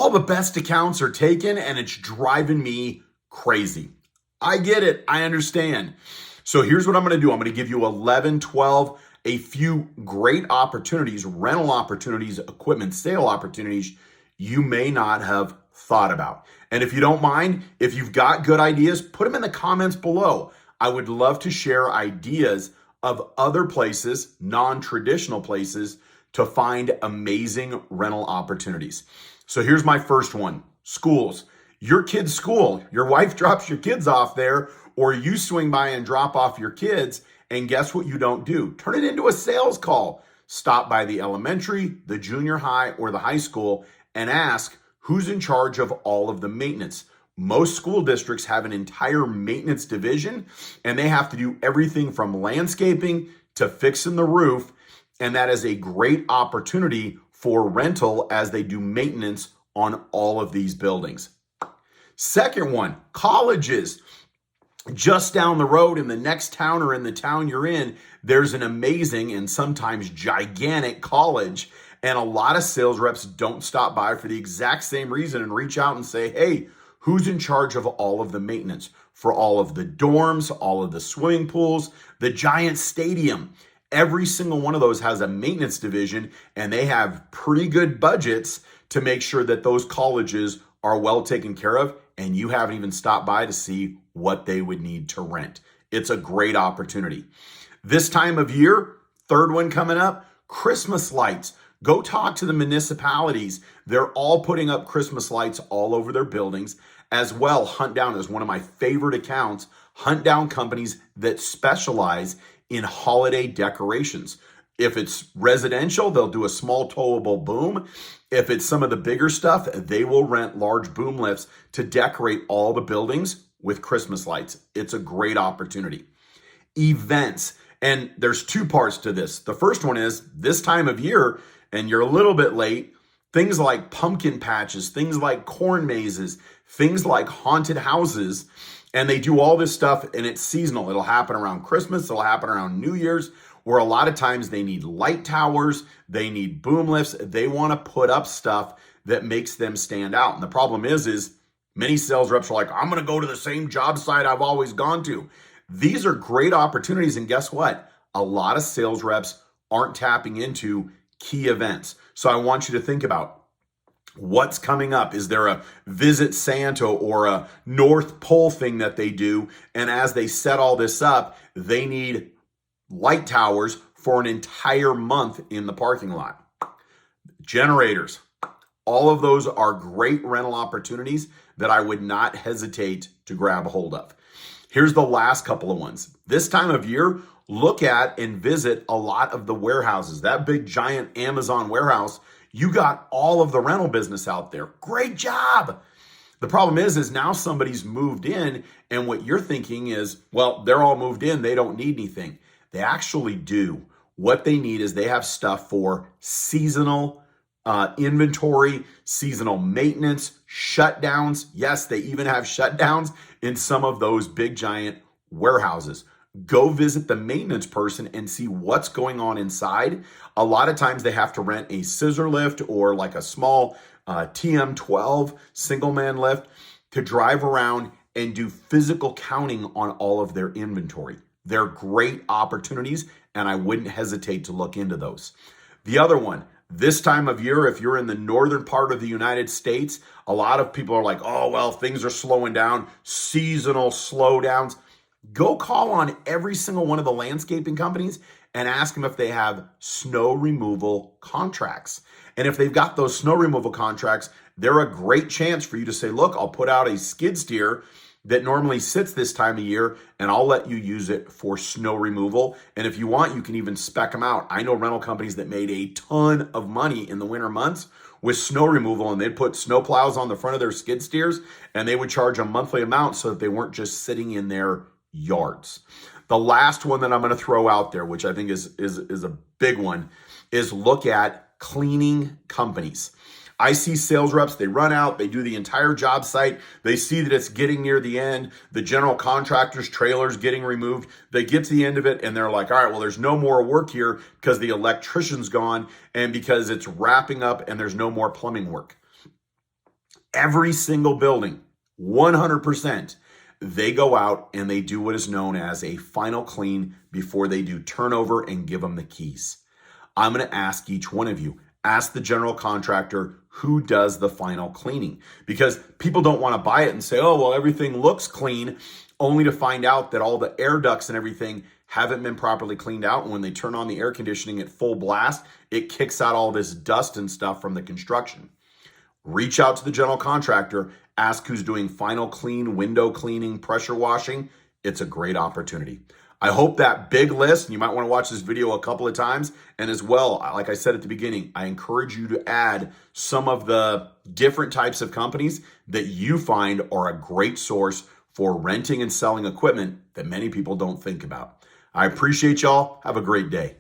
all the best accounts are taken and it's driving me crazy. I get it. I understand. So here's what I'm going to do. I'm going to give you 11, 12, a few great opportunities, rental opportunities, equipment sale opportunities you may not have thought about. And if you don't mind, if you've got good ideas, put them in the comments below. I would love to share ideas of other places, non-traditional places, to find amazing rental opportunities. So here's my first one, schools. Your kid's school, your wife drops your kids off there, or you swing by and drop off your kids, and guess what you don't do? Turn it into a sales call. Stop by the elementary, the junior high, or the high school and ask who's in charge of all of the maintenance. Most school districts have an entire maintenance division, and they have to do everything from landscaping to fixing the roof, and that is a great opportunity for rental as they do maintenance on all of these buildings. Second one, colleges. Just down the road in the next town or in the town you're in, there's an amazing and sometimes gigantic college. And a lot of sales reps don't stop by for the exact same reason and reach out and say, hey, who's in charge of all of the maintenance for all of the dorms, all of the swimming pools, the giant stadium? Every single one of those has a maintenance division, and they have pretty good budgets to make sure that those colleges are well taken care of, and you haven't even stopped by to see what they would need to rent. It's a great opportunity. This time of year, third one coming up, Christmas lights. Go talk to the municipalities. They're all putting up Christmas lights all over their buildings. As well, Hunt Down is one of my favorite accounts. Hunt down companies that specialize in holiday decorations. If it's residential, they'll do a small towable boom. If it's some of the bigger stuff, they will rent large boom lifts to decorate all the buildings with Christmas lights. It's a great opportunity. Events. And there's two parts to this. The first one is this time of year, and you're a little bit late, things like pumpkin patches, things like corn mazes, things like haunted houses, and they do all this stuff and it's seasonal. It'll happen around Christmas, it'll happen around New Year's, where a lot of times they need light towers, they need boom lifts, they want to put up stuff that makes them stand out. And the problem is many sales reps are like, I'm going to go to the same job site I've always gone to. These are great opportunities, and guess what? A lot of sales reps aren't tapping into key events. So I want you to think about what's coming up. Is there a Visit Santa or a North Pole thing that they do? And as they set all this up, they need light towers for an entire month in the parking lot. Generators. All of those are great rental opportunities that I would not hesitate to grab a hold of. Here's the last couple of ones. This time of year, look at and visit a lot of the warehouses. That big giant Amazon warehouse, you got all of the rental business out there. Great job. The problem is now somebody's moved in, and what you're thinking is, well, they're all moved in, they don't need anything. They actually do. What they need is they have stuff for seasonal inventory, seasonal maintenance, shutdowns. Yes, they even have shutdowns in some of those big giant warehouses. Go visit the maintenance person and see what's going on inside. A lot of times they have to rent a scissor lift or like a small TM12 single man lift to drive around and do physical counting on all of their inventory. They're great opportunities, and I wouldn't hesitate to look into those. The other one, this time of year, if you're in the northern part of the United States, a lot of people are like, oh, well, things are slowing down, seasonal slowdowns. Go call on every single one of the landscaping companies and ask them if they have snow removal contracts. And if they've got those snow removal contracts, they're a great chance for you to say, look, I'll put out a skid steer that normally sits this time of year, and I'll let you use it for snow removal. And if you want, you can even spec them out. I know rental companies that made a ton of money in the winter months with snow removal, and they'd put snow plows on the front of their skid steers, and they would charge a monthly amount so that they weren't just sitting in their yards. The last one that I'm going to throw out there, which I think is a big one, is look at cleaning companies. I see sales reps, they run out, they do the entire job site, they see that it's getting near the end, the general contractor's trailer's getting removed, they get to the end of it and they're like, all right, well, there's no more work here because the electrician's gone and because it's wrapping up and there's no more plumbing work. every single building, 100%, they go out and they do what is known as a final clean before they do turnover and give them the keys. I'm going to ask each one of you, ask the general contractor who does the final cleaning, because people don't want to buy it and say, oh, well, everything looks clean, only to find out that all the air ducts and everything haven't been properly cleaned out. And when they turn on the air conditioning at full blast, it kicks out all this dust and stuff from the construction. Reach out to the general contractor, ask who's doing final clean, window cleaning, pressure washing. It's a great opportunity. I hope that big list, and you might want to watch this video a couple of times. And as well, like I said at the beginning, I encourage you to add some of the different types of companies that you find are a great source for renting and selling equipment that many people don't think about. I appreciate y'all. Have a great day.